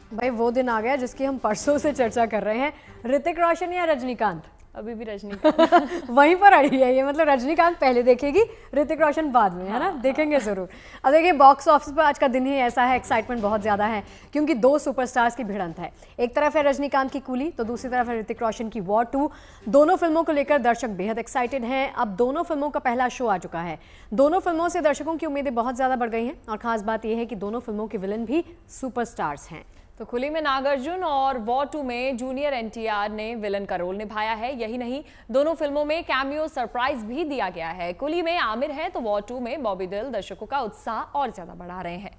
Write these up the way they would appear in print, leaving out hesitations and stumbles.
भाई वो दिन आ गया जिसकी हम परसों से चर्चा कर रहे हैं, ऋतिक रोशन या रजनीकांत? अभी भी रजनीकांत। वहीं पर अड़ी है ये, मतलब रजनीकांत पहले देखेगी, ऋतिक रोशन बाद में, है ना? देखेंगे जरूर। अब देखिए बॉक्स ऑफिस पर आज का दिन ही ऐसा है, एक्साइटमेंट बहुत ज्यादा है क्योंकि दो सुपरस्टार्स की भिड़ंत है। एक तरफ है रजनीकांत की कूली तो दूसरी तरफ है ऋतिक रोशन की वॉर 2। दोनों फिल्मों को लेकर दर्शक बेहद एक्साइटेड हैं। अब दोनों फिल्मों का पहला शो आ चुका है। दोनों फिल्मों से दर्शकों की उम्मीदें बहुत ज्यादा बढ़ गई हैं और खास बात यह है कि दोनों फिल्मों के विलन भी सुपरस्टार्स हैं। तो कुली में नागार्जुन और वॉर 2 में जूनियर एनटीआर ने विलन का रोल निभाया है। यही नहीं, दोनों फिल्मों में कैमियो सरप्राइज भी दिया गया है। कुली में आमिर है तो वॉर 2 में बॉबी देओल दर्शकों का उत्साह और ज्यादा बढ़ा रहे हैं।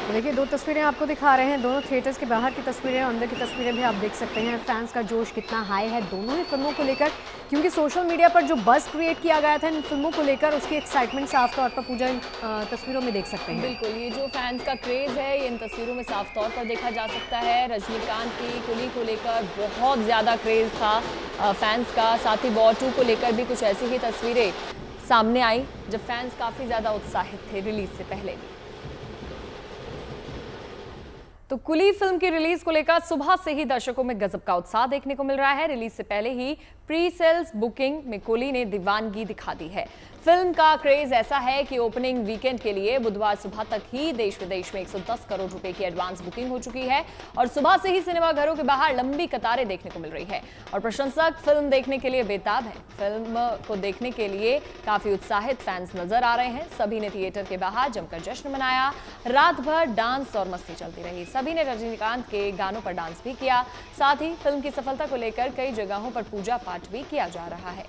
देखिए दो तस्वीरें आपको दिखा रहे हैं, दोनों थिएटर्स के बाहर की तस्वीरें और अंदर की तस्वीरें भी आप देख सकते हैं। फैंस का जोश कितना हाई है दोनों ही फिल्मों को लेकर, क्योंकि सोशल मीडिया पर जो बज़ क्रिएट किया गया था इन फिल्मों को लेकर, उसकी एक्साइटमेंट साफ तौर पर पूजा इन तस्वीरों में देख सकते हैं। बिल्कुल, ये जो फैंस का क्रेज है ये इन तस्वीरों में साफ तौर पर देखा जा सकता है। रजनीकांत की कुली को लेकर बहुत ज़्यादा क्रेज था फैंस का, साथ ही वॉर 2 को लेकर भी कुछ ऐसी ही तस्वीरें सामने आई जब फैंस काफ़ी ज़्यादा उत्साहित थे रिलीज से पहले। तो कुली फिल्म की रिलीज को लेकर सुबह से ही दर्शकों में गजब का उत्साह देखने को मिल रहा है। रिलीज से पहले ही प्री सेल्स बुकिंग में कुली ने दीवानगी दिखा दी है। फिल्म का क्रेज ऐसा है कि ओपनिंग वीकेंड के लिए बुधवार सुबह तक ही देश विदेश में 110 करोड़ रुपए की एडवांस बुकिंग हो चुकी है और सुबह से ही सिनेमाघरों के बाहर लंबी कतारें देखने को मिल रही है और प्रशंसक फिल्म देखने के लिए बेताब है। फिल्म को देखने के लिए काफी उत्साहित फैंस नजर आ रहे हैं। सभी ने थिएटर के बाहर जमकर जश्न मनाया। रात भर डांस और मस्ती चलती रही। सभी ने रजनीकांत के गानों पर डांस भी किया। साथ ही फिल्म की सफलता को लेकर कई जगहों पर पूजा पाठ भी किया जा रहा है।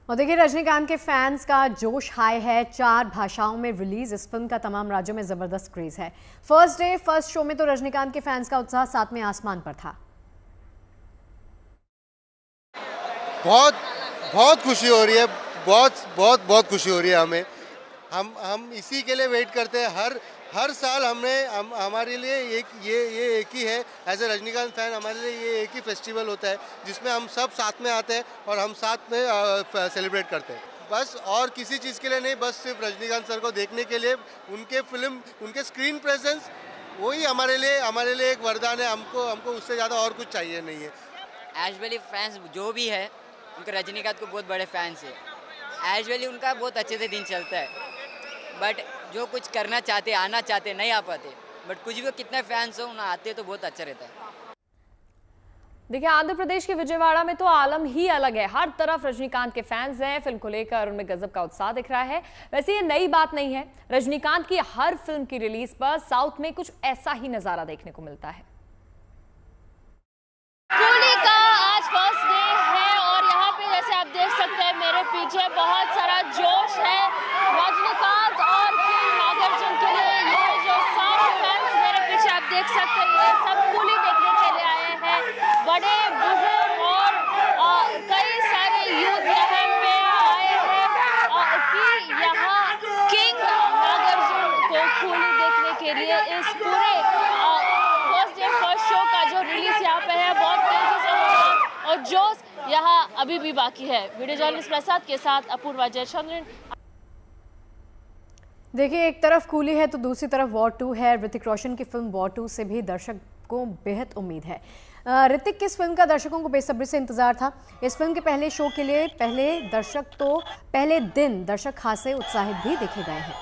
और देखिए रजनीकांत के फैंस का जोश हाई है। 4 भाषाओं में रिलीज इस फिल्म का तमाम राज्यों में जबरदस्त क्रेज है। फर्स्ट डे फर्स्ट शो में तो रजनीकांत के फैंस का उत्साह सातवें आसमान पर था। बहुत खुशी हो रही है, बहुत खुशी हो रही है हमें। हम इसी के लिए वेट करते हैं। हर साल हमारे लिए ये एक ही है, एज ए रजनीकांत फैन हमारे लिए ये एक ही फेस्टिवल होता है जिसमें हम सब साथ में आते हैं और हम साथ में सेलिब्रेट करते हैं। बस और किसी चीज़ के लिए नहीं, बस सिर्फ रजनीकांत सर को देखने के लिए, उनके फिल्म, उनके स्क्रीन प्रेजेंस, वही हमारे लिए एक वरदान है। हमको उससे ज़्यादा और कुछ चाहिए नहीं है। एजुअली फैंस जो भी है उनके रजनीकांत को बहुत बड़े फैंस है। एजुअली उनका बहुत अच्छे से दिन चलता है, बट जो कुछ करना चाहते, आना चाहते, नहीं आ पाते, बट कुछ भी कितने फैंस हो उन्हें आते तो बहुत अच्छा रहता है। देखिए आंध्र प्रदेश के विजयवाड़ा में तो आलम ही अलग है। हर तरफ रजनीकांत के फैंस हैं। फिल्म को लेकर उनमें गजब का उत्साह दिख रहा है। वैसे ये नई बात नहीं है, रजनीकांत की हर फिल्म की रिलीज पर साउथ में कुछ ऐसा ही नजारा देखने को मिलता है। कुली का आज फर्स्ट डे है और यहाँ पे जैसे आप देख सकते हैं मेरे पीछे बहुत सारा जोश है रजनीकांत और नागार्जुन के लिए। ये जो सारे फैंस मेरे पीछे आप देख सकते हैं ये सब कुली देखने के लिए आए हैं। बड़े बुजुर्ग और कई सारे यूथ यहाँ पे आए हैं कि यहाँ किंग नागार्जुन को कुली देखने के लिए। इस पूरे फर्स्ट डे फर्स्ट शो का जो रिलीज यहाँ पे है बहुत तेजी से हो रहा है और जोश यहाँ अभी भी बाकी है। वीडियो जर्नलिस्ट प्रसाद के साथ अपूर्वा जयचंद्रन। देखिए एक तरफ कूली है तो दूसरी तरफ वॉर 2 है। ऋतिक रोशन की फिल्म वॉर 2 से भी दर्शक को बेहद उम्मीद है। ऋतिक की इस फिल्म का दर्शकों को बेसब्री से इंतजार था। इस फिल्म के पहले शो के लिए पहले दिन दर्शक खासे उत्साहित भी देखे गए हैं।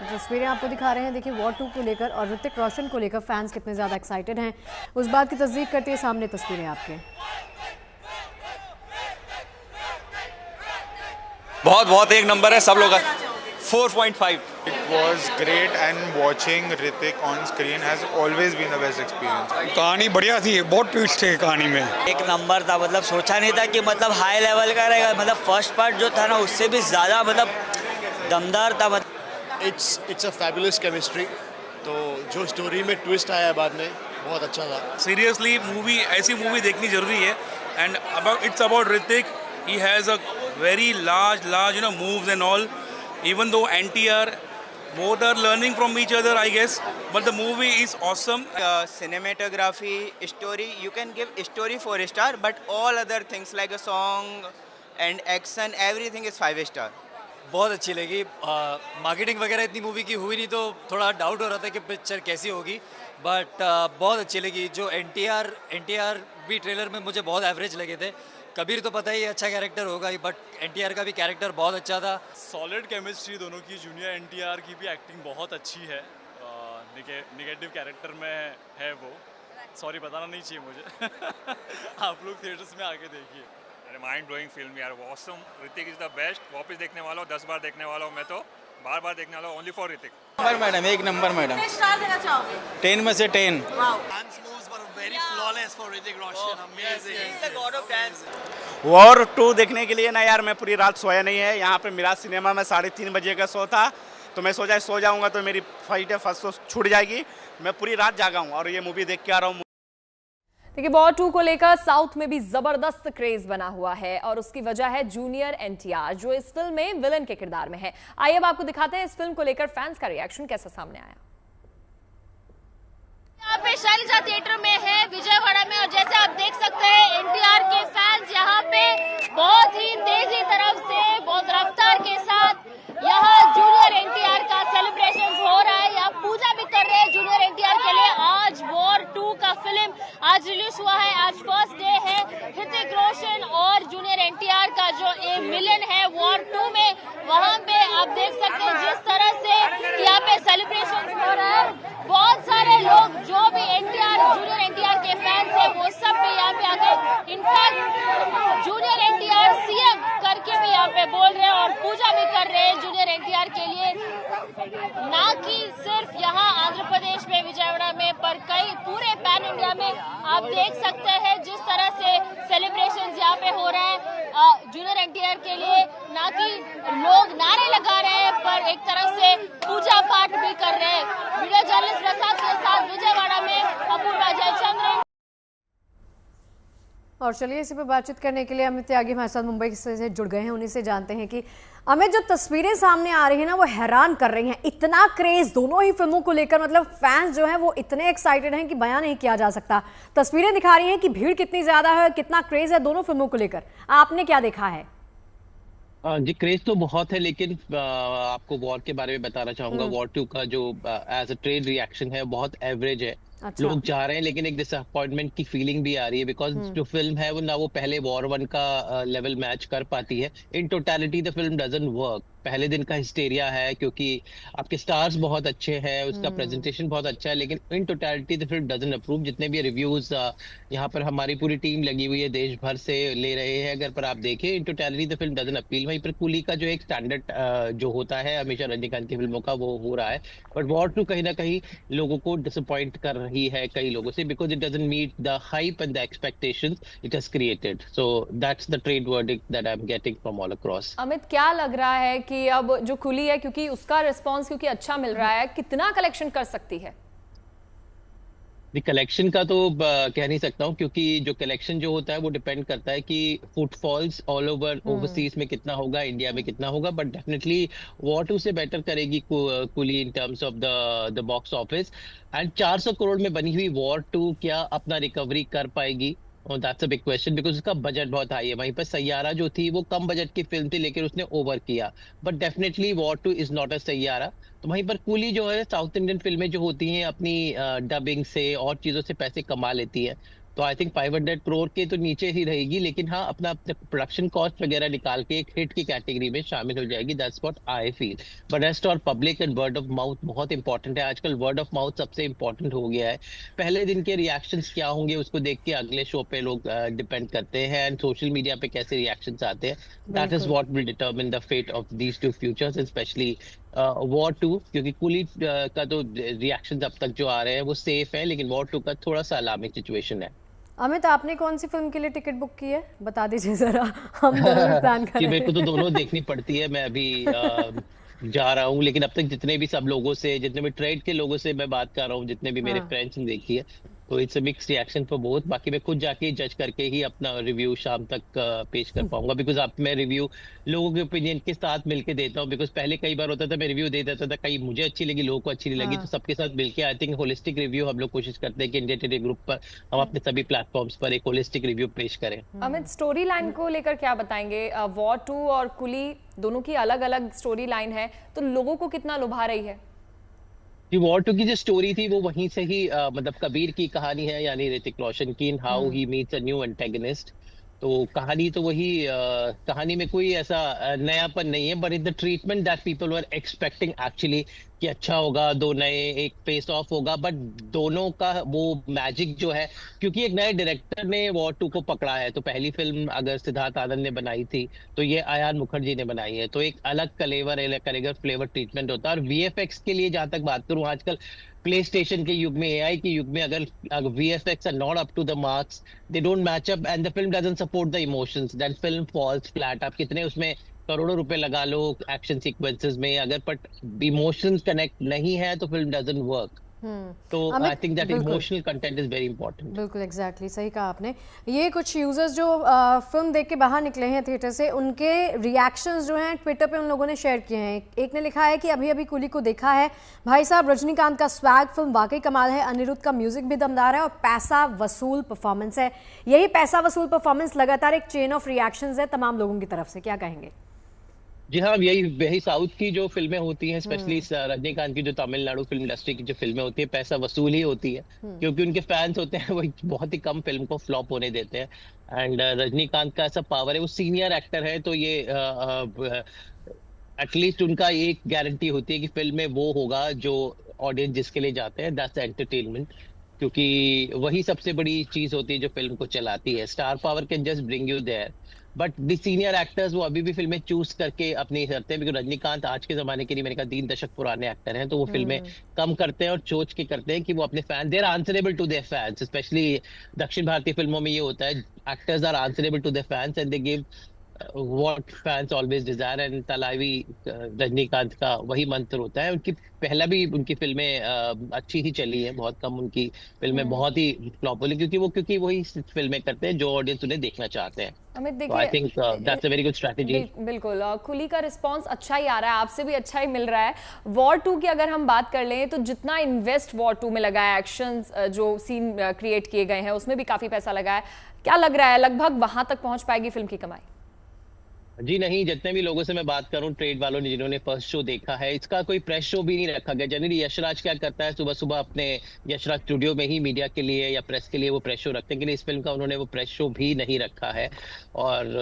तस्वीरें आपको दिखा रहे हैं। देखिए वॉर 2 को लेकर और ऋतिक रोशन को लेकर फैंस कितने ज़्यादा एक्साइटेड हैं, उस बात की तस्दीक करती है सामने तस्वीरें आपके। बहुत एक नंबर है सब लोग। 4.5। It was great and watching Hrithik on screen has always been the best experience. कहानी बढ़िया थी, बहुत ट्विस्ट थे कहानी में। एक नंबर था, मतलब सोचा नहीं था कि मतलब हाई लेवल का रहेगा। मतलब फर्स्ट पार्ट जो था ना उससे भी ज़्यादा मतलब दमदार था। It's a fabulous chemistry. तो जो स्टोरी में ट्विस्ट आया बाद में बहुत अच्छा था। सीरियसली मूवी, ऐसी मूवी देखनी जरूरी है। And it's about Hrithik. He has a very large moves and all. Even though NTR, both are learning from each other, I guess. But the movie is awesome. Cinematography, story, you can give story 4 star, but all other things like a song and action, everything is 5 star. बहुत अच्छी लगी। Marketing वगैरह इतनी movie की हुई नहीं तो थोड़ा डाउट हो रहा था कि पिक्चर कैसी होगी, बट बहुत अच्छी लगी। जो एनटीआर भी ट्रेलर में मुझे बहुत एवरेज लगे थे। कबीर तो पता ही अच्छा कैरेक्टर होगा ही, बट एनटीआर का भी कैरेक्टर बहुत अच्छा था। सॉलिड केमिस्ट्री दोनों की। जूनियर एनटीआर की भी एक्टिंग बहुत अच्छी है। निगेटिव कैरेक्टर में है वो, सॉरी बताना नहीं चाहिए मुझे। आप लोग थिएटर्स में आके देखिए। अरे माइंड ब्लोइंग फिल्म यार, awesome. Hrithik is the best. वापस देखने वाला हूँ, 10 बार देखने वाला हूँ मैं तो, बार देखने वाला हूँ, only for Hrithik. Number madam, 1 number madam. कितने स्टार देना चाहोगे? 10 में से 10। वॉर 2 देखने के लिए ना यार मैं पूरी रात सोया नहीं है। यहाँ पे मिराज सिनेमा में 3:30 बजे का शो था, तो मैं सोचा सो जाऊँगा तो मेरी फ्लाइट है फर्स्ट शो छूट जाएगी। मैं पूरी रात जागा हूँ और ये मूवी देख के आ रहा हूँ। देखिए, वॉर 2 को लेकर साउथ में भी जबरदस्त क्रेज बना हुआ है और उसकी वजह है जूनियर एनटीआर, जो इस फिल्म में विलन के किरदार में है। आइए अब आपको दिखाते हैं इस फिल्म को लेकर फैंस का रिएक्शन कैसा सामने आया। यहाँ पे शैलजा थिएटर में है विजयवाड़ा में, और जैसे आप देख सकते हैं एनटीआर के फैंस यहाँ पे बहुत ही तेजी तरफ से, बहुत रफ्तार के साथ यहाँ जूनियर एनटीआर का सेलिब्रेशन हो रहा है। यहाँ पूजा भी कर रहे हैं जूनियर एनटीआर के लिए। आज वॉर 2 का फिल्म आज रिलीज हुआ है, आज फर्स्ट डे है। ऋतिक रोशन और जूनियर एनटीआर का जो मिलन है वॉर 2 में, वहाँ पे आप देख सकते हैं जिस तरह से यहाँ पे सेलिब्रेशन हो रहा है। बहुत सारे लोग जो भी जूनियर एनटीआर के फैंस हैं वो सब भी यहाँ पे आके इनफैक्ट जूनियर एनटीआर सीएम करके भी यहाँ पे बोल रहे हैं और पूजा भी कर रहे हैं जूनियर एनटीआर के लिए। ना कि सिर्फ यहाँ आंध्र प्रदेश में विजयवाड़ा में, पर कई पूरे पैन इंडिया में आप देख सकते हैं जिस तरह से सेलिब्रेशन यहाँ पे हो रहा है जूनियर एनटीआर के लिए। ना कि लोग नारे लगा रहे हैं, पर एक तरह से पूजा पाठ भी कर रहे हैं। वीडियो जर्नलिस्ट प्रसाद के साथ विजयवाड़ा में अपूर्वा जयचंद्रन। और चलिए इसी पे बातचीत करने के लिए अमित त्यागी हमारे साथ मुंबई से जुड़ गए हैं। उन्हीं से जानते हैं कि अमित, जो तस्वीरें सामने आ रही है ना वो हैरान कर रही हैं। इतना क्रेज दोनों ही फिल्मों को लेकर, मतलब फैंस जो हैं वो इतने एक्साइटेड हैं कि बयान नहीं किया जा सकता। तस्वीरें दिखा रही हैं कि भीड़ कितनी ज्यादा है, कितना क्रेज है दोनों फिल्मों को लेकर। आपने क्या देखा है? जी, क्रेज तो बहुत है, लेकिन आपको वॉर के बारे में बताना चाहूंगा। वॉर 2 का जो एज अ ट्रेड रिएक्शन है बहुत एवरेज है। अच्छा। लोग जा रहे हैं लेकिन एक डिसअपॉइंटमेंट की फीलिंग भी आ रही है, बिकॉज जो फिल्म है वो ना वो पहले वॉर 1 का लेवल मैच कर पाती है। In totality the film doesn't work. पहले दिन का हिस्टेरिया है क्योंकि आपके स्टार्स बहुत अच्छे हैं, उसका प्रेजेंटेशन बहुत अच्छा है, लेकिन in totality the film doesn't approve. जितने भी रिव्यूज यहाँ पर हमारी पूरी टीम लगी हुई है, देश भर से ले रहे हैं, अगर पर आप देखें in totality the film doesn't appeal. वहीं पर कूली का जो एक स्टैंडर्ड जो होता है हमेशा रजनीकांत की फिल्मों का, वो हो रहा है। बट वॉर 2 कहीं ना कहीं लोगों को डिसअपॉइंट कर रही है कई लोगों से, because it doesn't meet the hype and the expectations it has created. So that's the trade verdict that I am getting from all across. Amit, क्या लग रहा है कि अब जो खुली है, क्योंकि उसका रिस्पांस क्योंकि अच्छा मिल रहा है, कितना कलेक्शन कर सकती है? कलेक्शन का तो कह नहीं सकता हूँ, क्योंकि जो कलेक्शन जो होता है वो डिपेंड करता है कि फुटफॉल्स ऑल ओवर ओवरसीज में कितना होगा, इंडिया में कितना होगा। बट डेफिनेटली वॉर 2 से बेटर करेगी Coolie in terms of the box office. And 400 crore में बनी हुई वॉर 2 क्या अपना रिकवरी कर पाएगी? That's a big question, because उसका बजट बहुत हाई है। वहीं पर सैयारा जो थी वो कम बजट की फिल्म थी, लेकिन उसने ओवर किया। But definitely war 2 is not a Saiyaara. तो वहीं पर कूली जो है, साउथ इंडियन फिल्में जो होती हैं अपनी डबिंग से और चीजों से पैसे कमा लेती हैं, तो आई थिंक 500 करोड़ के तो नीचे ही रहेगी, लेकिन हाँ अपना प्रोडक्शन कॉस्ट वगैरह निकाल के एक हिट की कैटेगरी में शामिल हो जाएगी। That's what I feel. But rest और public and word of mouth बहुत इंपॉर्टेंट है। आजकल वर्ड ऑफ माउथ सबसे इंपॉर्टेंट हो गया है। पहले दिन के रिएक्शंस क्या होंगे उसको देख के अगले शो पे लोग डिपेंड करते हैं, एंड सोशल मीडिया पे कैसे रिएक्शंस आते हैं, that is what will determine the fate of these two futures, specially war 2। क्योंकि कुली का तो रिएक्शंस अब तक जो आ रहे हैं वो सेफ है, लेकिन वॉर 2 का थोड़ा सा अलार्मिंग सिचुएशन है। अमित, आपने कौन सी फिल्म के लिए टिकट बुक की है, बता दीजिए जरा, हम दोनों प्लान कर रहे हैं। मेरे को तो दोनों देखनी पड़ती है। मैं अभी जा रहा हूँ, लेकिन अब तक जितने भी सब लोगों से, जितने भी ट्रेड के लोगों से मैं बात कर रहा हूँ, जितने भी मेरे फ्रेंड्स ने देखी है, तो it's a mix reaction for both. बाकी मैं खुद जाके जज करके ही अपना रिव्यू शाम तक पेश कर पाऊंगा, बिकॉज अब मैं रिव्यू लोगों के ओपिनियन के साथ मिलके देता हूँ। बिकॉज पहले कई बार होता था मैं रिव्यू दे देता था, कहीं मुझे अच्छी लगी, लोगों को अच्छी नहीं लगी, तो सबके साथ मिलके आई थिंक होलिस्टिक रिव्यू हम लोग कोशिश करते हैं कि इंडिया टुडे ग्रुप पर हम अपने सभी प्लेटफॉर्म्स पर एक होलिस्टिक रिव्यू पेश करें। अमित, स्टोरी लाइन को लेकर क्या बताएंगे? वॉर 2 और कुली दोनों की अलग अलग स्टोरी लाइन है, तो लोगों को कितना लुभा रही है? वॉर 2 की जो स्टोरी थी वो वहीं से ही मतलब कबीर की कहानी है, यानी ऋतिक रोशन की, in how he meets a new antagonist. तो कहानी तो वही कहानी में कोई ऐसा नयापन नहीं है, but in the treatment that people were expecting actually कि अच्छा होगा, दो नए एक फेस ऑफ होगा, बट दोनों का वो मैजिक जो है, क्योंकि एक नए डायरेक्टर ने वॉर 2 को पकड़ा है। तो पहली फिल्म अगर सिद्धार्थ आनंद ने बनाई थी तो ये आयान मुखर्जी ने बनाई है, तो एक अलग फ्लेवर ट्रीटमेंट होता है। और वीएफएक्स के लिए जहां तक बात करूं, आजकल प्ले स्टेशन के युग में, एआई के युग में, अगर VFX are not up to the marks, they don't match up and the film doesn't support the emotions, that film falls flat। आप कितने उसमें करोड़ों रुपए लगा लो एक्शन सीक्वेंसेस में, अगर बट इमोशंस कनेक्ट नहीं है तो फिल्म डजंट वर्क। तो I think that emotional content is very important. बिल्कुल एग्जैक्टली सही कहा आपने। ये कुछ यूजर्स जो फिल्म देख के बाहर निकले हैं थिएटर से, उनके रिएक्शंस जो हैं ट्विटर पे उन लोगों ने शेयर किए हैं। एक ने लिखा है कि अभी अभी कुली को देखा है, भाई साहब रजनीकांत का स्वैग, फिल्म वाकई कमाल है, अनिरुद्ध का म्यूजिक भी दमदार है और पैसा वसूल परफॉर्मेंस है। यही पैसा वसूल परफॉर्मेंस लगातार एक चेन ऑफ रिएक्शंस है तमाम लोगों की तरफ से, क्या कहेंगे? जी हाँ, यही साउथ की जो फिल्में होती हैं, स्पेशली रजनीकांत की जो तमिलनाडु फिल्म इंडस्ट्री की जो फिल्में होती है, पैसा वसूल ही होती है, क्योंकि उनके फैंस होते हैं वो बहुत ही कम फिल्म को फ्लॉप होने देते हैं। एंड रजनीकांत का ऐसा पावर है, वो सीनियर एक्टर है, तो ये एटलीस्ट उनका एक गारंटी होती है कि फिल्म में वो होगा जो ऑडियंस जिसके लिए जाते हैं, दैट्स एंटरटेनमेंट, क्योंकि वही सबसे बड़ी चीज होती है जो फिल्म को चलाती है। Star power can just bring you there, but the senior actors वो अभी भी फिल्में चूज करके अपनी करते हैं, बिकॉज रजनीकांत आज के जमाने के लिए मैंने कहा 3 दशक पुराने एक्टर हैं, तो वो फिल्में कम करते हैं और सोच के करते हैं कि वो अपने fan, they are answerable to their fans. Specially दक्षिण भारतीय फिल्मों में ये होता है, actors are answerable to their fans and they give what fans always desire, and तलावी रजनीकांत का वही मंत्र होता है। उनकी पहला भी उनकी फिल्में अच्छी ही चली है, बहुत कम उनकी फिल्में बहुत ही फ्लॉप हुई, क्योंकि वही फिल्में करते हैं जो ऑडियंस उन्हें देखना चाहते हैं। अमित देखिए, I think that's a very good strategy. बिल्कुल, कुली का रिस्पांस अच्छा ही आ रहा है, आपसे भी अच्छा ही मिल रहा है। वॉर 2 की अगर हम बात कर लें तो जितना इन्वेस्ट वॉर 2 में लगा है, एक्शंस जो सीन क्रिएट किए गए हैं उसमें भी काफी पैसा लगा है, क्या लग रहा है लगभग वहां तक पहुंच पाएगी फिल्म की कमाई? जी नहीं, जितने भी लोगों से मैं बात करूं, ट्रेड वालों ने जिन्होंने फर्स्ट शो देखा है, इसका कोई प्रेस शो भी नहीं रखा गया। जनरली यशराज क्या करता है, सुबह सुबह अपने यशराज स्टूडियो में ही मीडिया के लिए या प्रेस के लिए वो प्रेस शो रखते हैं, कि इस फिल्म का उन्होंने वो प्रेस शो भी नहीं रखा है। और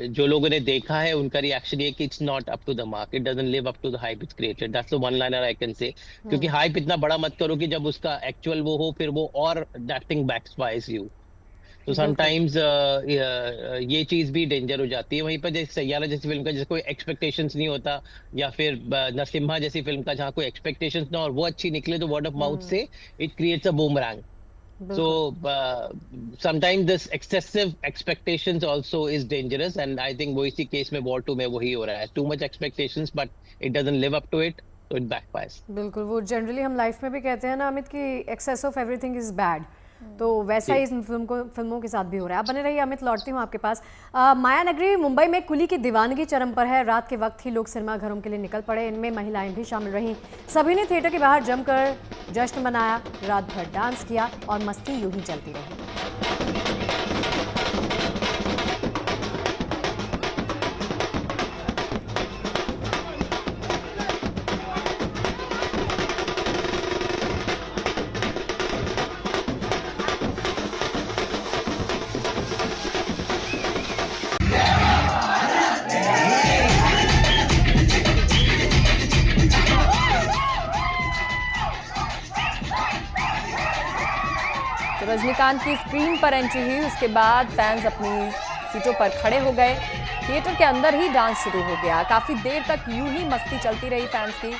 जो लोगों ने देखा है उनका रिएक्शन ये कि it's not up to the mark, it doesn't live up to the hype it's created, that's the one liner I can say. क्योंकि हाइप इतना बड़ा मत करो कि जब उसका एक्चुअल वो हो, फिर वो और दैट थिंग बैकफायर्स यू। तो समटाइम्स ये चीज भी डेंजर हो जाती है। वहीं पर जैसे सैयारा जैसी फिल्म का जैसे कोई एक्सपेक्टेशंस नहीं होता, या फिर नरसिम्हा जैसी फिल्म का जहाँ कोई एक्सपेक्टेशंस ना और वो अच्छी निकले, तो वर्ड ऑफ माउथ से it creates a boomerang. So sometimes this excessive expectations also is dangerous, and I think वो इसी केस में वॉर 2 में वही हो रहा है, too much expectations but it doesn't live up to it, so it backfires। बिल्कुल, वो जनरली हम लाइफ में भी कहते हैं ना अमित कि excess of everything is bad, तो वैसा ही इन फिल्मों के साथ भी हो रहा है। आप बने रहिए अमित, लौटती हूँ आपके पास। माया नगरी मुंबई में कुली की दीवानगी चरम पर है। रात के वक्त ही लोग सिनेमा घरों के लिए निकल पड़े, इनमें महिलाएं भी शामिल रहीं। सभी ने थिएटर के बाहर जमकर जश्न मनाया, रात भर डांस किया और मस्ती यूं ही चलती रही। रजनीकांत की स्क्रीन पर एंट्री हुई, उसके बाद फैंस अपनी सीटों पर खड़े हो गए, थिएटर के अंदर ही डांस शुरू हो गया। काफ़ी देर तक यूं ही मस्ती चलती रही फैंस की।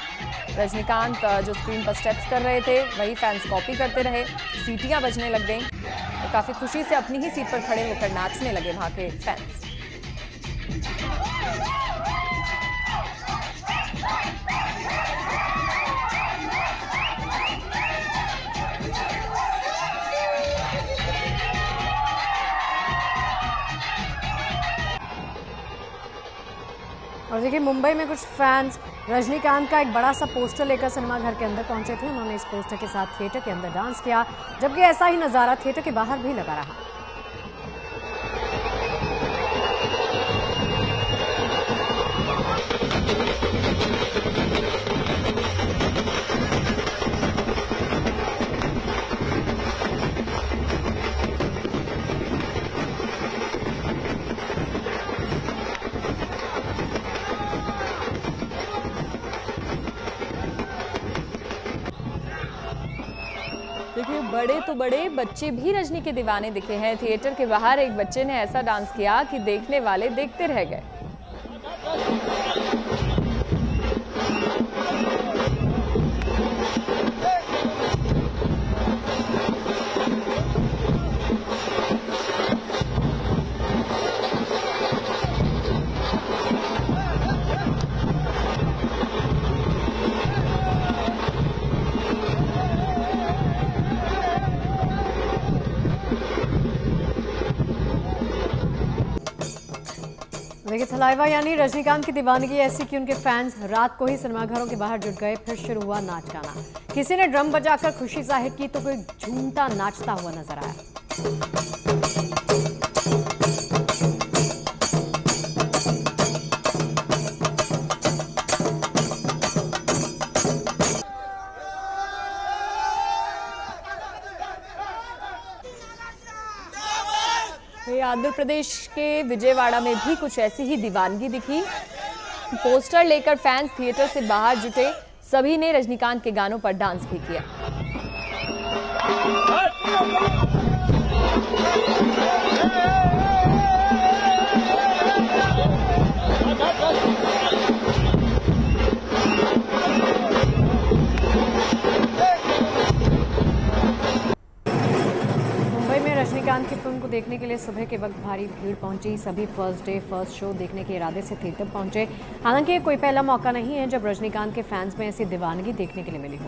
रजनीकांत जो स्क्रीन पर स्टेप्स कर रहे थे वही फैंस कॉपी करते रहे, सीटियां बजने लग गईं और काफ़ी खुशी से अपनी ही सीट पर खड़े होकर नाचने लगे वहाँ के फैंस। और देखिए मुंबई में कुछ फैंस रजनीकांत का एक बड़ा सा पोस्टर लेकर सिनेमा घर के अंदर पहुंचे थे। उन्होंने इस पोस्टर के साथ थिएटर के अंदर डांस किया, जबकि ऐसा ही नज़ारा थिएटर के बाहर भी लगा रहा। देखिए बड़े तो बड़े, बच्चे भी रजनी के दीवाने दिखे हैं। थिएटर के बाहर एक बच्चे ने ऐसा डांस किया कि देखने वाले देखते रह गए। देखिए थलाइवा यानी रजनीकांत की दीवानगी ऐसी कि उनके फैंस रात को ही सिनेमाघरों के बाहर जुट गए। फिर शुरू हुआ नाच गाना। किसी ने ड्रम बजाकर खुशी जाहिर की तो कोई झूमता नाचता हुआ नजर आया। आंध्र प्रदेश के विजयवाड़ा में भी कुछ ऐसी ही दीवानगी दिखी। पोस्टर लेकर फैंस थिएटर से बाहर जुटे। सभी ने रजनीकांत के गानों पर डांस भी किया। रजनीकांत की फिल्म को देखने के लिए सुबह के वक्त भारी भीड़ पहुंची। सभी फर्स्ट डे फर्स्ट शो देखने के इरादे से थिएटर पहुंचे। हालांकि ये कोई पहला मौका नहीं है जब रजनीकांत के फैंस में ऐसी दीवानगी देखने के लिए मिली हो।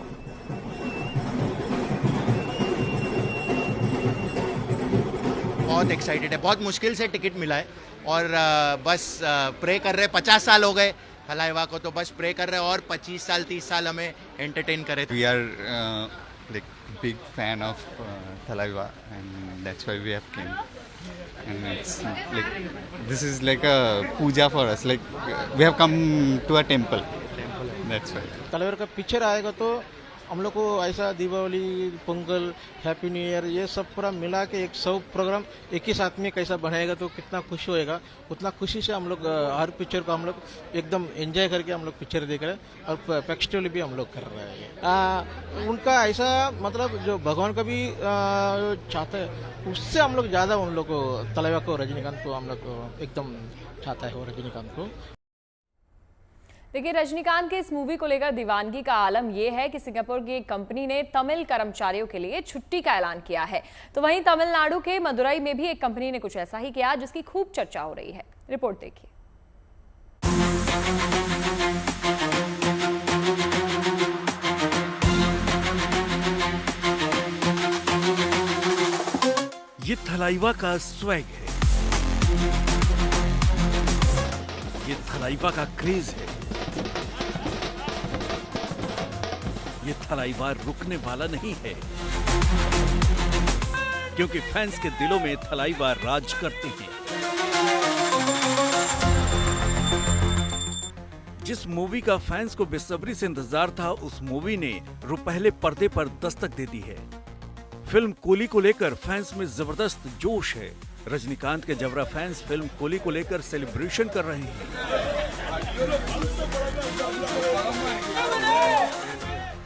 बहुत एक्साइटेड है, बहुत मुश्किल से टिकट मिला है और बस प्रे कर रहे। 50 साल हो गए थलाइवा को, तो बस प्रे कर रहे और 25 साल 30 साल हमें एंटरटेन करे। We are like big fan of Thalaiva, and that's why we have came, and it's like this is like a puja for us, like we have come to a temple, that's why. तलवार का picture आएगा तो हम लोग को ऐसा Deepawali, Pongal, happy new year ये सब पूरा मिला के एक सब प्रोग्राम एक ही साथ में कैसा बनाएगा तो कितना खुशी होएगा। उतना खुशी से हम लोग हर पिक्चर को हम लोग एकदम एंजॉय करके हम लोग पिक्चर देख रहे हैं और फेस्टिवल भी हम लोग कर रहे हैं। उनका ऐसा मतलब जो भगवान का भी चाहता है उससे हम लोग ज़्यादा उन लोग को तलैया को रजनीकांत को हम लोग एकदम चाहता है वो रजनीकांत को। देखिए रजनीकांत के इस मूवी को लेकर दीवानगी का आलम यह है कि सिंगापुर की एक कंपनी ने तमिल कर्मचारियों के लिए छुट्टी का ऐलान किया है। तो वहीं तमिलनाडु के मदुरई में भी एक कंपनी ने कुछ ऐसा ही किया जिसकी खूब चर्चा हो रही है। रिपोर्ट देखिए। ये थलाइवा का स्वैग है, ये थलाइवा का क्रेज है। ये थलाइवा रुकने वाला नहीं है, क्योंकि फैंस के दिलों में थलाइवा राज करते हैं। जिस मूवी का फैंस को बेसब्री से इंतजार था, उस मूवी ने रुपहले पर्दे पर दस्तक दे दी है। फिल्म कूली को लेकर फैंस में जबरदस्त जोश है। रजनीकांत के जबरा फैंस फिल्म कूली को लेकर सेलिब्रेशन कर रहे हैं।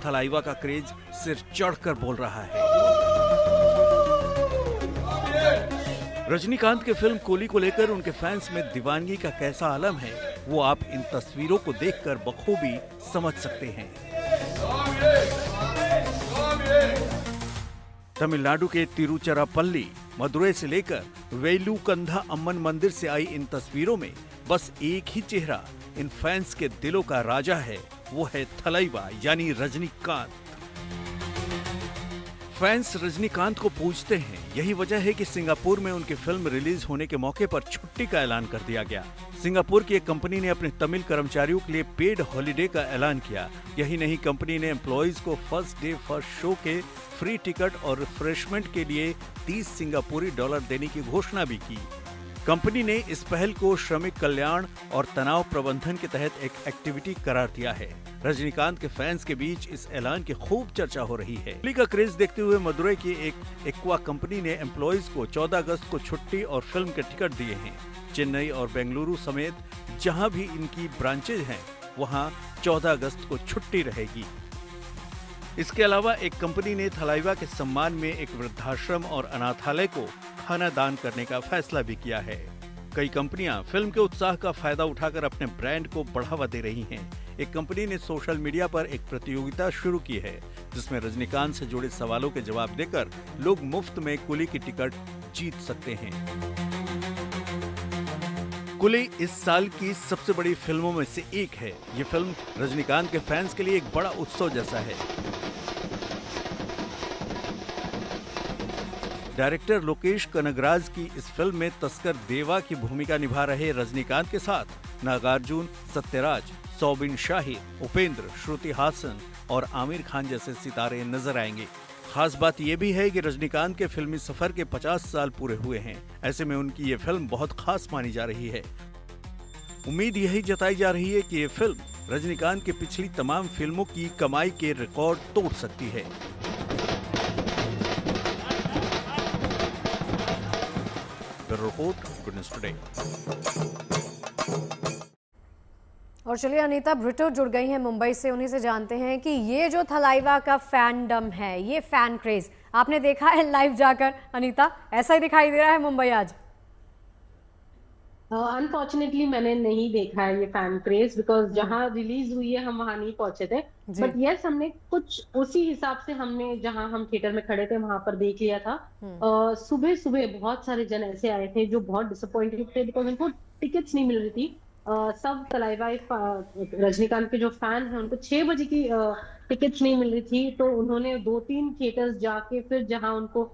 थलाइवा का क्रेज सिर चढ़कर बोल रहा है। रजनीकांत के फिल्म कूली को लेकर उनके फैंस में दीवानगी का कैसा आलम है, वो आप इन तस्वीरों को देखकर बखूबी समझ सकते हैं। तमिलनाडु के तिरुचिरापल्ली, मदुरई से लेकर वेलुकंधा अम्मन मंदिर से आई इन तस्वीरों में बस एक ही चेहरा इन फैंस के दिलों का राजा है, वो है थलाइवा यानी रजनीकांत। फैंस रजनीकांत को पूजते हैं। यही वजह है कि सिंगापुर में उनकी फिल्म रिलीज होने के मौके पर छुट्टी का ऐलान कर दिया गया। सिंगापुर की एक कंपनी ने अपने तमिल कर्मचारियों के लिए पेड हॉलिडे का ऐलान किया। यही नहीं, कंपनी ने एम्प्लॉइज को फर्स्ट डे फर्स्ट शो के फ्री टिकट और रिफ्रेशमेंट के लिए 30 सिंगापुरी डॉलर देने की घोषणा भी की। कंपनी ने इस पहल को श्रमिक कल्याण और तनाव प्रबंधन के तहत एक एक्टिविटी करार दिया है। रजनीकांत के फैंस के बीच इस ऐलान की खूब चर्चा हो रही है। होली का क्रेज देखते हुए मदुरई की एक एक्वा कंपनी ने एम्प्लॉइज को 14 अगस्त को छुट्टी और फिल्म के टिकट दिए हैं। चेन्नई और बेंगलुरु समेत जहां भी इनकी ब्रांचेज हैं, वहां 14 अगस्त को छुट्टी रहेगी। इसके अलावा एक कंपनी ने थलाइवा के सम्मान में एक वृद्धाश्रम और अनाथालय को खाना दान करने का फैसला भी किया है। कई कंपनियां फिल्म के उत्साह का फायदा उठाकर अपने ब्रांड को बढ़ावा दे रही हैं। एक कंपनी ने सोशल मीडिया पर एक प्रतियोगिता शुरू की है, जिसमें रजनीकांत से जुड़े सवालों के जवाब देकर लोग मुफ्त में कुली की टिकट जीत सकते हैं। कुली इस साल की सबसे बड़ी फिल्मों में से एक है। ये फिल्म रजनीकांत के फैंस के लिए एक बड़ा उत्सव जैसा है। डायरेक्टर लोकेश कनगराज की इस फिल्म में तस्कर देवा की भूमिका निभा रहे रजनीकांत के साथ नागार्जुन, सत्यराज, सौबिन शाही, उपेंद्र, श्रुति हासन और आमिर खान जैसे सितारे नजर आएंगे। खास बात यह भी है कि रजनीकांत के फिल्मी सफर के 50 साल पूरे हुए हैं। ऐसे में उनकी ये फिल्म बहुत खास मानी जा रही है। उम्मीद यही जताई जा रही है कि ये फिल्म रजनीकांत की पिछली तमाम फिल्मों की कमाई के रिकॉर्ड तोड़ सकती है। Report, good news today. और चलिए अनीता ब्रिटो जुड़ गई हैं मुंबई से, उन्हीं से जानते हैं कि ये जो थलाइवा का फैंडम है, ये फैन क्रेज आपने देखा है लाइव जाकर? अनीता, ऐसा ही दिखाई दे रहा है मुंबई आज? अनफॉर्चुनेटली मैंने नहीं देखा है ये फैन क्रेज, बिकॉज जहाँ रिलीज हुई है हम वहां नहीं पहुंचे थे। बट यस, हमने कुछ उसी हिसाब से हमने जहां हम थिएटर में खड़े थे वहां पर देख लिया था। सुबह सुबह बहुत सारे जन ऐसे आए थे जो बहुत डिसअपॉइंटेड थे बिकॉज उनको टिकट्स नहीं मिल रही थी। सब थलाइवा रजनीकांत के जो फैन हैं उनको 6 बजे की टिकट्स नहीं मिल रही थी, तो उन्होंने 2-3 थिएटर्स जाके फिर जहां उनको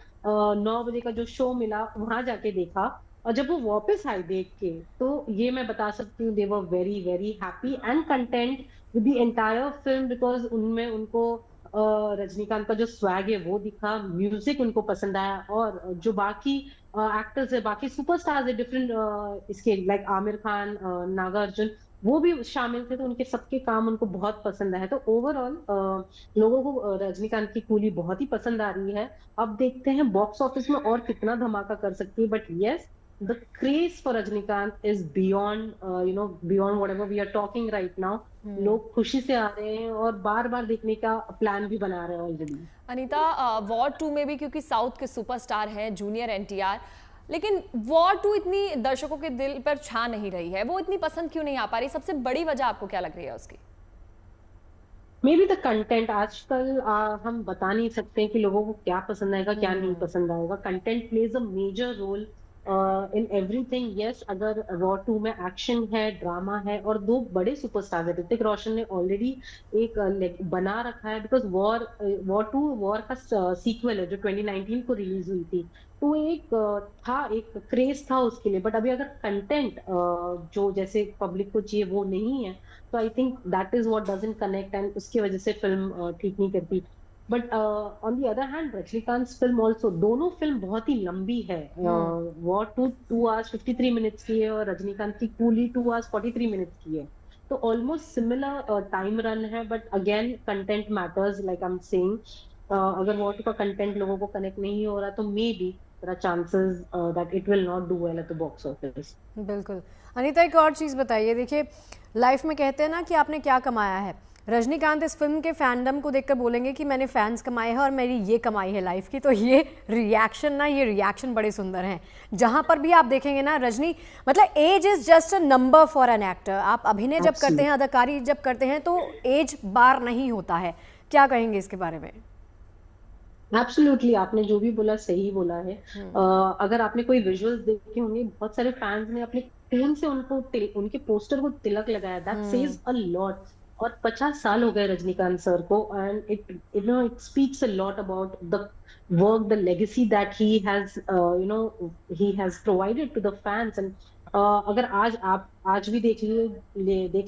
9 बजे का जो शो मिला वहां जाके देखा। और जब वो वापस आए देख के, तो ये मैं बता सकती हूँ they were very very happy and content with the entire film, because उनमें उनको रजनीकांत का जो स्वैग है वो दिखा, म्यूजिक उनको पसंद आया। और जो बाकी एक्टर्स है, बाकी सुपरस्टार्स है डिफरेंट इसके, लाइक आमिर खान, नागार्जुन, वो भी शामिल थे, तो उनके सबके काम उनको बहुत पसंद आया। तो ओवरऑल लोगों को रजनीकांत की कूली बहुत ही पसंद आ रही है। अब देखते हैं बॉक्स ऑफिस में और कितना धमाका कर सकती है। But yes, the craze for Rajnikant is beyond beyond whatever we are talking right now. लोग खुशी से आ रहे हैं और बार बार देखने का प्लान भी बना रहे हैं ऑलरेडी। अनीता, वॉर 2 में भी क्योंकि साउथ के सुपरस्टार हैं जूनियर एनटीआर, लेकिन वॉर 2 इतनी दर्शकों के दिल पर छा नहीं रही है, वो इतनी पसंद क्यों नहीं आ पा रही? सबसे बड़ी वजह आपको क्या लग रही है उसकी? May be the content. आजकल हम बता नहीं सकते कि लोगों को क्या पसंद आएगा, क्या नहीं पसंद आएगा। Content plays a major role in everything. Yes, अगर वॉर 2 में एक्शन है, ड्रामा है और 2 बड़े सुपरस्टार है, ऋतिक रोशन ने ऑलरेडी एक बना रखा है, बिकॉज वॉर 2 वॉर का सीक्वल है जो 2019 को रिलीज हुई थी, तो एक क्रेज था उसके लिए। बट अभी अगर कंटेंट जो जैसे पब्लिक को चाहिए वो नहीं है, तो I think that is what doesn't connect and उसकी वजह से फिल्म ठीक नहीं करती। But on the other hand Rajinikanth film also, दोनों फिल्म बहुत ही लंबी है। वॉर 2 hours 53 minutes की है और रजनीकांत की कूली 2 hours 43 minutes की है, तो ऑलमोस्ट सिमिलर टाइम रन है। But again content matters, like I am saying. अगर वॉर 2 का कंटेंट लोगों को कनेक्ट नहीं हो रहा, तो maybe there are chances that it will not do well at the box office. बिल्कुल। अनीता, एक और चीज़ बताइए, देखिए लाइफ में कहते हैं ना कि आपने क्या कमाया है। रजनीकांत इस फिल्म के फैंडम को देखकर बोलेंगे कि मैंने फैंस कमाए हैं और मेरी ये कमाई है लाइफ की। तो ये रिएक्शन बड़े सुंदर हैं। जहाँ पर भी आप देखेंगे ना, रजनी मतलब age is just a number for an actor. आप अभिनय जब करते हैं, अदाकारी जब करते हैं, तो एज बार नहीं होता है। क्या कहेंगे इसके बारे में? एब्सोल्युटली, आपने जो भी बोला सही बोला है। अगर आपने कोई विजुअल्स देखे होंगे, बहुत सारे फैंस ने अपने खून से उनके पोस्टर को तिलक लगाया। That says a lot. और 50 साल हो गए रजनीकांत सर को, and it speaks a lot about the work, the legacy that he has provided to the fans, and अगर आज भी देख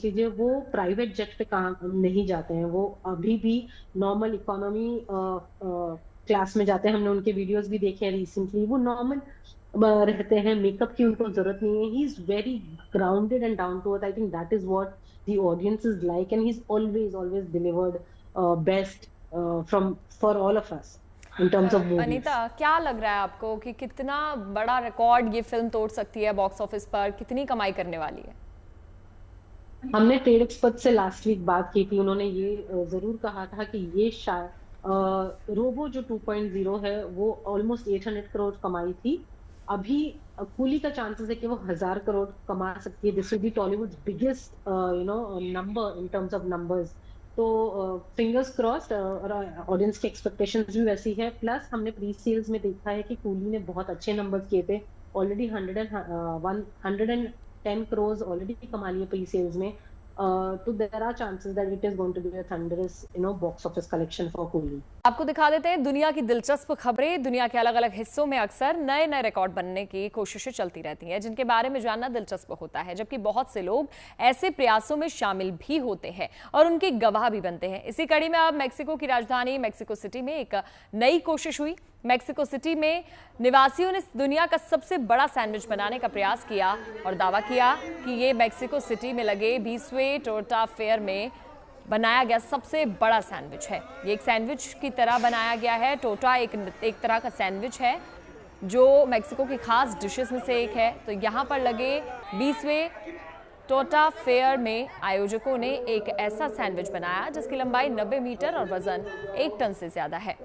लीजिए वो प्राइवेट जेट पे कहाँ नहीं जाते हैं, वो अभी भी नॉर्मल इकोनॉमी क्लास में जाते हैं। हमने उनके वीडियोस भी देखे हैं रिसेंटली, वो नॉर्मल रहते हैं, मेकअप की उनको जरूरत नहीं है। He is very grounded and down to earth. I think that is what the audience is like, and he is always delivered best from for all of us in terms of movies. Anita, क्या लग रहा है आपको कि कितना बड़ा record ये film तोड़ सकती है बॉक्स ऑफिस पर, कितनी कमाई करने वाली है? हमने ट्रेड एक्सपर्ट से लास्ट वीक बात की थी, उन्होंने ये जरूर कहा था कि ये शायद रोबो जो 2.0 है वो ऑलमोस्ट 800 करोड़ कमाई थी। अभी कूली का चांसेस है कि वो 1000 करोड़ कमा सकती है। This will be Tollywood's biggest number in terms of numbers. तो फिंगर्स क्रॉस्ड, और ऑडियंस की एक्सपेक्टेशंस भी वैसी है। प्लस हमने प्री सेल्स में देखा है कि कूली ने बहुत अच्छे नंबर्स किए थे, ऑलरेडी 110 करोड़ ऑलरेडी कमा लिए प्री सेल्स में। तो there are chances that it is going to be a thunderous box office collection for Coolie. आपको दिखा देते हैं दुनिया की दिलचस्प खबरें। दुनिया के अलग अलग हिस्सों में अक्सर नए नए रिकॉर्ड बनने की कोशिशें चलती रहती हैं, जिनके बारे में जानना दिलचस्प होता है, जबकि बहुत से लोग ऐसे प्रयासों में शामिल भी होते हैं और उनके गवाह भी बनते हैं। इसी कड़ी में अब मेक्सिको की राजधानी मेक्सिको सिटी में एक नई कोशिश हुई। मेक्सिको सिटी में निवासियों ने दुनिया का सबसे बड़ा सैंडविच बनाने का प्रयास किया और दावा किया कि ये मेक्सिको सिटी में लगे 20वें टोयोटा फेयर में बनाया गया सबसे बड़ा सैंडविच है। ये एक सैंडविच की तरह बनाया गया है। टोयोटा एक तरह का सैंडविच है जो मेक्सिको की खास डिशेस में से एक है। तो यहाँ पर लगे 20वें टोयोटा फेयर में आयोजकों ने एक ऐसा सैंडविच बनाया जिसकी लंबाई 90 मीटर और वजन 1 टन से ज्यादा है।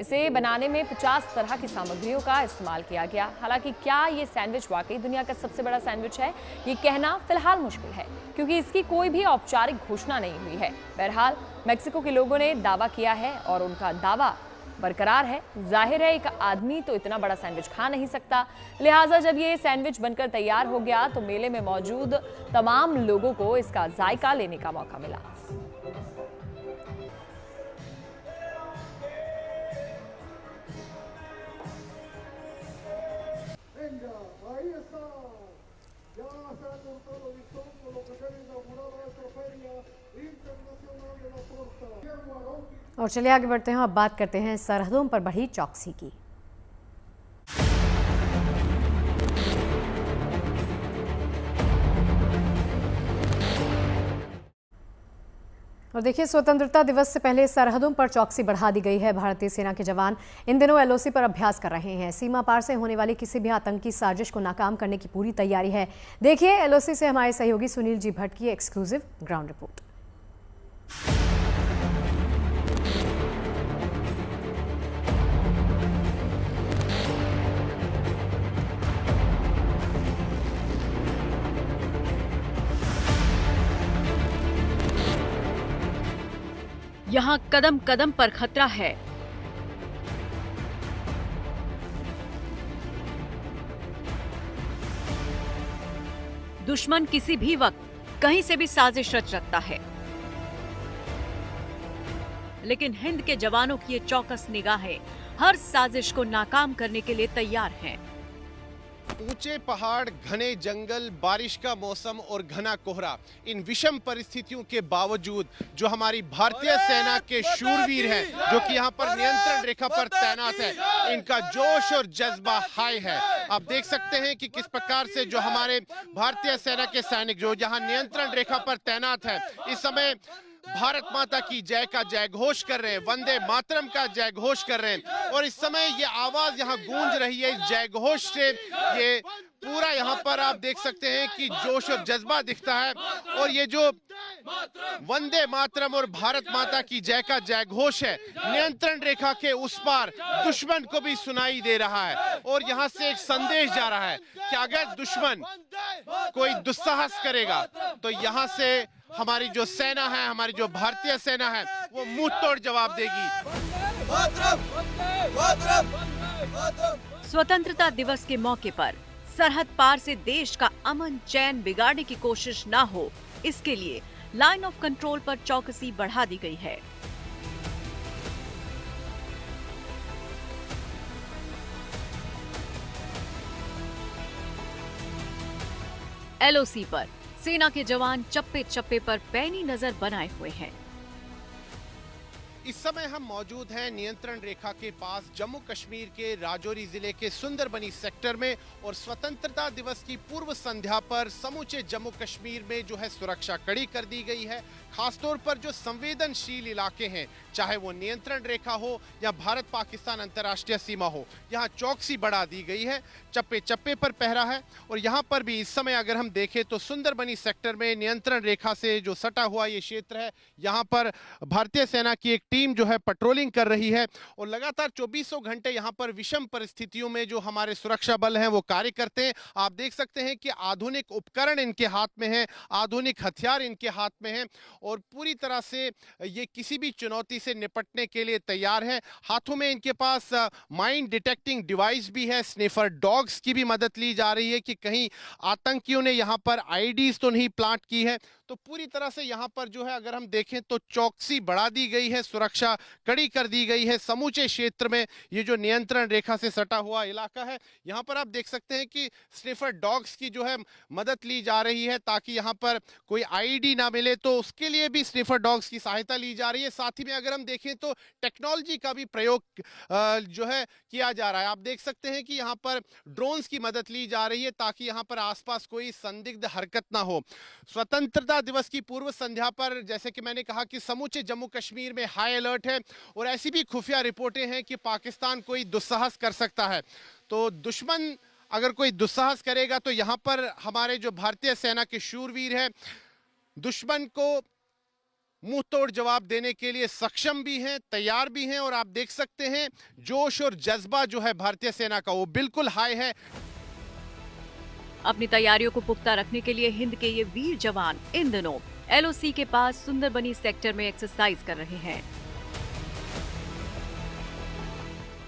इसे बनाने में 50 तरह की सामग्रियों का इस्तेमाल किया गया। हालांकि क्या ये सैंडविच वाकई दुनिया का सबसे बड़ा सैंडविच है, ये कहना फिलहाल मुश्किल है, क्योंकि इसकी कोई भी औपचारिक घोषणा नहीं हुई है। बहरहाल मेक्सिको के लोगों ने दावा किया है और उनका दावा बरकरार है। जाहिर है एक आदमी तो इतना बड़ा सैंडविच खा नहीं सकता, लिहाजा जब ये सैंडविच बनकर तैयार हो गया तो मेले में मौजूद तमाम लोगों को इसका जायका लेने का मौका मिला। और चलिए आगे बढ़ते हैं, अब बात करते हैं सरहदों पर बढ़ी चौकसी की। और देखिए, स्वतंत्रता दिवस से पहले सरहदों पर चौकसी बढ़ा दी गई है। भारतीय सेना के जवान इन दिनों एलओसी पर अभ्यास कर रहे हैं। सीमा पार से होने वाली किसी भी आतंकी साजिश को नाकाम करने की पूरी तैयारी है। देखिए एलओसी से हमारे सहयोगी सुनील जी भट्ट की एक्सक्लूसिव ग्राउंड रिपोर्ट। यहाँ कदम कदम पर खतरा है। दुश्मन किसी भी वक्त कहीं से भी साजिश रच सकता है, लेकिन हिंद के जवानों की ये चौकस निगाहें हर साजिश को नाकाम करने के लिए तैयार हैं। ऊंचे पहाड़, घने जंगल, बारिश का मौसम और घना कोहरा, इन विषम परिस्थितियों के बावजूद जो हमारी भारतीय सेना के शूरवीर हैं, जो कि यहाँ पर नियंत्रण रेखा पर तैनात है, इनका जोश और जज्बा हाई है। आप देख सकते हैं कि किस प्रकार से जो हमारे भारतीय सेना के सैनिक जो यहाँ नियंत्रण रेखा पर तैनात है, इस समय भारत माता की जय का जय घोष कर रहे हैं, वंदे मातरम का जय घोष कर रहे हैं। और इस समय ये आवाज यहाँ गूंज रही है इस जय घोष से। ये पूरा यहाँ पर आप देख सकते हैं कि जोश और जज्बा दिखता है। और ये जो वंदे मातरम और भारत माता की जय का जय घोष है, नियंत्रण रेखा के उस पार दुश्मन को भी सुनाई दे रहा है। और यहाँ से एक संदेश जा रहा है कि अगर दुश्मन कोई दुस्साहस करेगा तो यहाँ से हमारी जो सेना है, हमारी जो भारतीय सेना है, वो मुंह तोड़ जवाब देगी। स्वतंत्रता दिवस के मौके पर सरहद पार से देश का अमन चैन बिगाड़ने की कोशिश ना हो, इसके लिए लाइन ऑफ कंट्रोल पर चौकसी बढ़ा दी गई है। एलओसी पर सेना के जवान चप्पे चप्पे पर पैनी नजर बनाए हुए हैं। इस समय हम मौजूद हैं नियंत्रण रेखा के पास जम्मू कश्मीर के राजौरी जिले के सुंदरबनी सेक्टर में, और स्वतंत्रता दिवस की पूर्व संध्या पर समूचे जम्मू कश्मीर में जो है सुरक्षा कड़ी कर दी गई है। खासतौर पर जो संवेदनशील इलाके हैं, चाहे वो नियंत्रण रेखा हो या भारत पाकिस्तान अंतर्राष्ट्रीय सीमा हो, यहाँ चौकसी बढ़ा दी गई है। चप्पे चप्पे पर पहरा है। और यहाँ पर भी इस समय अगर हम देखें तो सुंदरबनी सेक्टर में नियंत्रण रेखा से जो सटा हुआ ये क्षेत्र है, यहाँ पर भारतीय सेना की एक टीम जो है पेट्रोलिंग कर रही है, और लगातार 24 घंटे यहाँ पर विषम परिस्थितियों में जो हमारे सुरक्षा बल हैं वो कार्य करते हैं। आप देख सकते हैं कि आधुनिक उपकरण इनके हाथ में है, आधुनिक हथियार इनके हाथ में हैं, और पूरी तरह से ये किसी भी चुनौती से निपटने के लिए तैयार है। हाथों में इनके पास माइंड डिटेक्टिंग डिवाइस भी है, स्निफर डॉग्स की भी मदद ली जा रही है कि कहीं आतंकियों ने यहाँ पर आईडीज तो नहीं प्लांट की है। तो पूरी तरह से यहाँ पर जो है अगर हम देखें तो चौकसी बढ़ा दी गई है, सुरक्षा कड़ी कर दी गई है समूचे क्षेत्र में। ये जो नियंत्रण रेखा से सटा हुआ इलाका है, यहाँ पर आप देख सकते हैं कि स्निफर डॉग्स की जो है मदद ली जा रही है ताकि यहाँ पर कोई आईडी ना मिले, तो उसके लिए भी स्निफर डॉग्स की सहायता ली जा रही है। साथ ही में अगर हम देखें तो टेक्नोलॉजी का भी प्रयोग जो है किया जा रहा है। आप देख सकते हैं कि यहाँ पर ड्रोन्स की मदद ली जा रही है ताकि यहाँ पर आसपास कोई संदिग्ध हरकत ना हो। स्वतंत्रता दिवस की पूर्व संध्या पर जैसे कि मैंने कहा कि समूचे जम्मू कश्मीर में हाई अलर्ट है, और ऐसी भी खुफिया रिपोर्टें हैं कि पाकिस्तान कोई दुस्साहस कर सकता है। तो दुश्मन अगर कोई दुस्साहस करेगा तो यहाँ पर हमारे जो भारतीय सेना के शूरवीर हैं दुश्मन को मुंह तोड़ जवाब देने के लिए सक्षम भी हैं, तैयार भी हैं। और आप देख सकते हैं जोश और जज्बा जो है भारतीय सेना का वो बिल्कुल हाई है। अपनी तैयारियों को पुख्ता रखने के लिए हिंद के ये वीर जवान इन दिनों एलओसी के पास सुंदरबनी सेक्टर में एक्सरसाइज कर रहे हैं।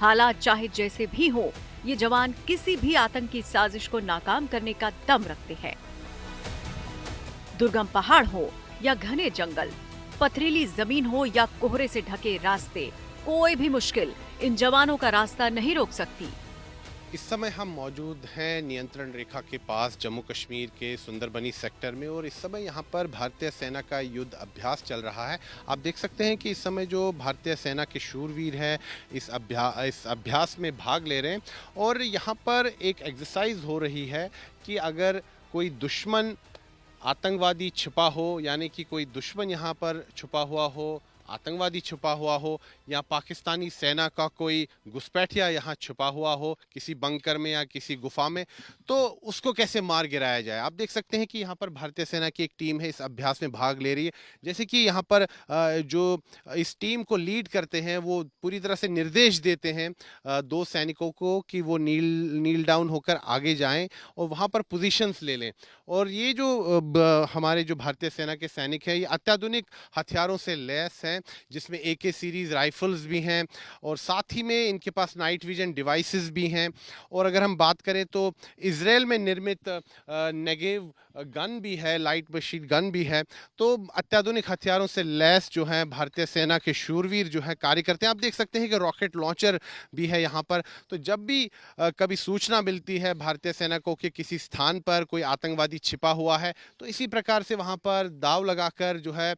हालात चाहे जैसे भी हो, ये जवान किसी भी आतंकी साजिश को नाकाम करने का दम रखते हैं। दुर्गम पहाड़ हो या घने जंगल, पथरीली जमीन हो या कोहरे से ढके रास्ते, कोई भी मुश्किल इन जवानों का रास्ता नहीं रोक सकती। इस समय हम मौजूद हैं नियंत्रण रेखा के पास जम्मू कश्मीर के सुंदरबनी सेक्टर में, और इस समय यहाँ पर भारतीय सेना का युद्ध अभ्यास चल रहा है। आप देख सकते हैं कि इस समय जो भारतीय सेना के शूरवीर हैं इस अभ्यास में भाग ले रहे हैं, और यहाँ पर एक एक्सरसाइज हो रही है कि अगर कोई दुश्मन आतंकवादी छिपा हो, यानी कि कोई दुश्मन यहाँ पर छुपा हुआ हो, आतंकवादी छुपा हुआ हो, या पाकिस्तानी सेना का कोई घुसपैठिया यहाँ छुपा हुआ हो किसी बंकर में या किसी गुफा में, तो उसको कैसे मार गिराया जाए। आप देख सकते हैं कि यहाँ पर भारतीय सेना की एक टीम है, इस अभ्यास में भाग ले रही है। जैसे कि यहाँ पर जो इस टीम को लीड करते हैं वो पूरी तरह से निर्देश देते हैं दो सैनिकों को कि वो नील डाउन होकर आगे जाएं और वहाँ पर पोजीशंस ले लें। और ये जो हमारे जो भारतीय सेना के सैनिक हैं ये अत्याधुनिक हथियारों से लैस हैं, जिसमें AK सीरीज राइफल्स भी हैं, और साथ ही में इनके पास नाइट विजन डिवाइसेस भी हैं। और अगर हम बात करें तो इजराइल में निर्मित नेगेव गन भी है, लाइट मशीन गन भी है। तो अत्याधुनिक हथियारों से लैस जो है भारतीय सेना के शूरवीर जो है कार्य करते हैं। आप देख सकते हैं कि रॉकेट लॉन्चर भी है यहाँ पर। तो जब भी कभी सूचना मिलती है भारतीय सेना को कि किसी स्थान पर कोई आतंकवादी छिपा हुआ है, तो इसी प्रकार से वहाँ पर दाव लगाकर जो है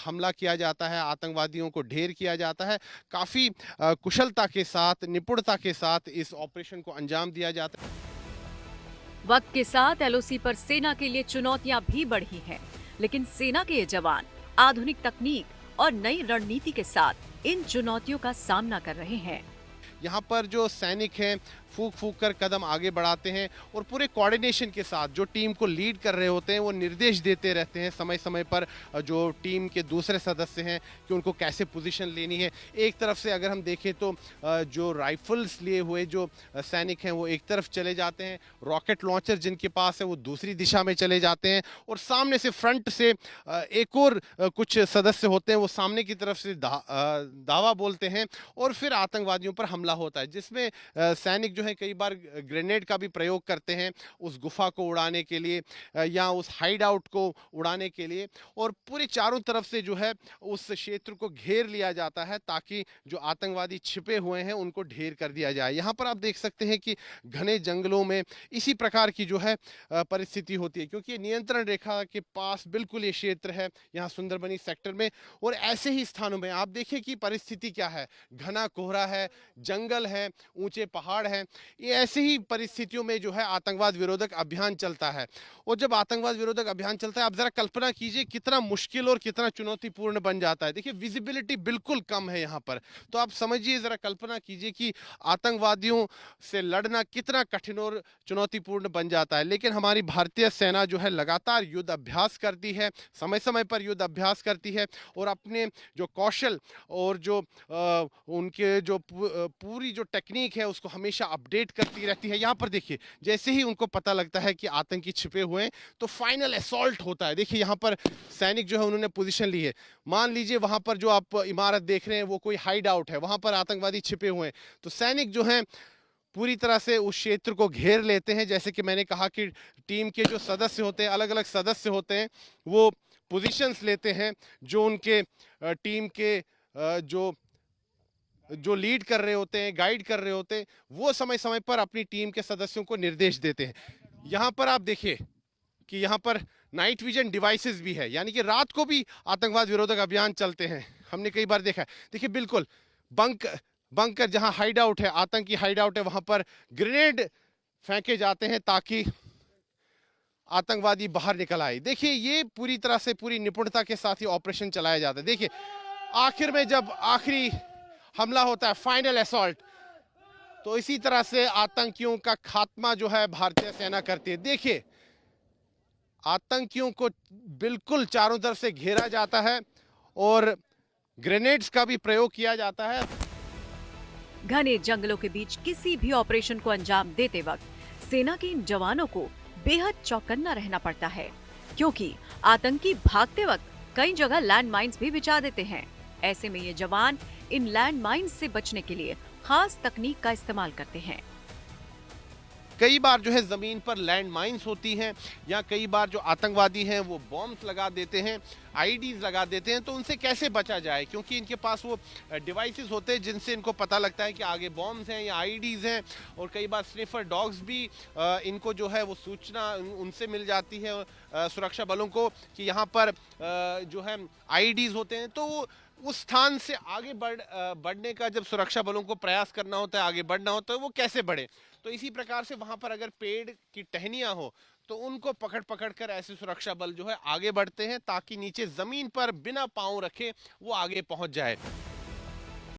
हमला किया जाता है, आतंकवादियों को ढेर किया जाता है। काफ़ी कुशलता के साथ, निपुणता के साथ इस ऑपरेशन को अंजाम दिया जाता है। वक्त के साथ एलओसी पर सेना के लिए चुनौतियां भी बढ़ी हैं, लेकिन सेना के ये जवान आधुनिक तकनीक और नई रणनीति के साथ इन चुनौतियों का सामना कर रहे हैं। यहाँ पर जो सैनिक हैं फूक फूक कर कदम आगे बढ़ाते हैं, और पूरे कोऑर्डिनेशन के साथ जो टीम को लीड कर रहे होते हैं वो निर्देश देते रहते हैं समय समय पर जो टीम के दूसरे सदस्य हैं कि उनको कैसे पोजीशन लेनी है। एक तरफ से अगर हम देखें तो जो राइफल्स लिए हुए जो सैनिक हैं वो एक तरफ चले जाते हैं, रॉकेट लॉन्चर जिनके पास है वो दूसरी दिशा में चले जाते हैं, और सामने से फ्रंट से एक और कुछ सदस्य होते हैं वो सामने की तरफ से दावा बोलते हैं, और फिर आतंकवादियों पर हमला होता है, जिसमें सैनिक जो है कई बार ग्रेनेड का भी प्रयोग करते हैं उस गुफा को उड़ाने के लिए या उस हाइड आउट को उड़ाने के लिए, और पूरे चारों तरफ से जो है उस क्षेत्र को घेर लिया जाता है ताकि जो आतंकवादी छिपे हुए हैं उनको ढेर कर दिया जाए। यहाँ पर आप देख सकते हैं कि घने जंगलों में इसी प्रकार की जो है परिस्थिति होती है, क्योंकि नियंत्रण रेखा के पास बिल्कुल ये क्षेत्र है यहाँ सुंदरबनी सेक्टर में। और ऐसे ही स्थानों में आप देखिए कि परिस्थिति क्या है, घना कोहरा है, जंगल है, ऊंचे पहाड़ हैं। ये ऐसे ही परिस्थितियों में जो है आतंकवाद विरोधक अभियान चलता है। और जब आतंकवाद विरोधक अभियान चलता है, आप जरा कल्पना कीजिए कितना मुश्किल और कितना चुनौतीपूर्ण बन जाता है। देखिए विजिबिलिटी बिल्कुल कम है यहाँ पर, तो आप समझिए, जरा कल्पना कीजिए कि आतंकवादियों से लड़ना कितना कठिन और चुनौतीपूर्ण बन जाता है। लेकिन हमारी भारतीय सेना जो है लगातार युद्ध अभ्यास करती है, समय समय पर युद्ध अभ्यास करती है और अपने जो कौशल और जो उनके जो पूरी जो टेक्निक है उसको हमेशा अपडेट करती रहती है। यहाँ पर देखिए, जैसे ही उनको पता लगता है कि आतंकी छिपे हुए हैं तो फाइनल असॉल्ट होता है। देखिए यहाँ पर सैनिक जो है उन्होंने पोजीशन ली है। मान लीजिए वहाँ पर जो आप इमारत देख रहे हैं वो कोई हाइड आउट है, वहाँ पर आतंकवादी छिपे हुए हैं, तो सैनिक जो हैं पूरी तरह से उस क्षेत्र को घेर लेते हैं। जैसे कि मैंने कहा कि टीम के जो सदस्य होते हैं, अलग अलग सदस्य होते हैं, वो पोजीशंस लेते हैं। जो उनके टीम के जो लीड कर रहे होते हैं, गाइड कर रहे होते हैं, वो समय समय पर अपनी टीम के सदस्यों को निर्देश देते हैं। यहाँ पर आप देखिए कि यहाँ पर नाइट विजन डिवाइसेस भी है, यानी कि रात को भी आतंकवाद विरोधक अभियान चलते हैं। हमने कई बार देखा है। देखिए बिल्कुल बंकर जहां हाइड आउट है, आतंकी हाइड आउट है, वहां पर ग्रेनेड फेंके जाते हैं ताकि आतंकवादी बाहर निकल आए। देखिए ये पूरी तरह से पूरी निपुणता के साथ ही ऑपरेशन चलाया जाता है। देखिए आखिर में जब आखिरी हमला होता है, फाइनल असॉल्ट, तो इसी तरह से आतंकियों का खात्मा जो है भारतीय सेना करती है। देखिए आतंकियों को बिल्कुल चारों तरफ से घेरा जाता है और ग्रेनेड्स का भी प्रयोग किया जाता है। घने जंगलों के बीच किसी भी ऑपरेशन को अंजाम देते वक्त सेना के इन जवानों को बेहद चौकन्ना रहना पड़ता है, क्योंकि आतंकी भागते वक्त कई जगह लैंड माइन्स भी बिछा देते हैं। ऐसे में ये जवान इन लैंड माइन्स से बचने के लिए खास तकनीक का इस्तेमाल करते हैं। कई बार जो है जमीन पर लैंड माइन्स होती हैं, या कई बार जो आतंकवादी हैं वो बॉम्ब्स लगा देते हैं, आईडीज लगा देते हैं। तो उनसे कैसे बचा जाए, क्योंकि इनके पास वो डिवाइसेस होते हैं जिनसे इनको पता लगता है कि आगे बॉम्ब्स हैं या आईडीज हैं। और कई बार स्निफर डॉग्स भी इनको जो है वो सूचना उनसे मिल जाती है सुरक्षा बलों को कि यहाँ पर जो है आईडीज होते हैं। तो उस स्थान से आगे बढ़ने का जब सुरक्षा बलों को प्रयास करना होता है, आगे बढ़ना होता है, वो कैसे बढ़े। तो इसी प्रकार से वहां पर अगर पेड़ की टहनियां हो तो उनको पकड़ कर ऐसे सुरक्षा बल जो है आगे बढ़ते हैं ताकि नीचे जमीन पर बिना पांव रखे वो आगे पहुंच जाए।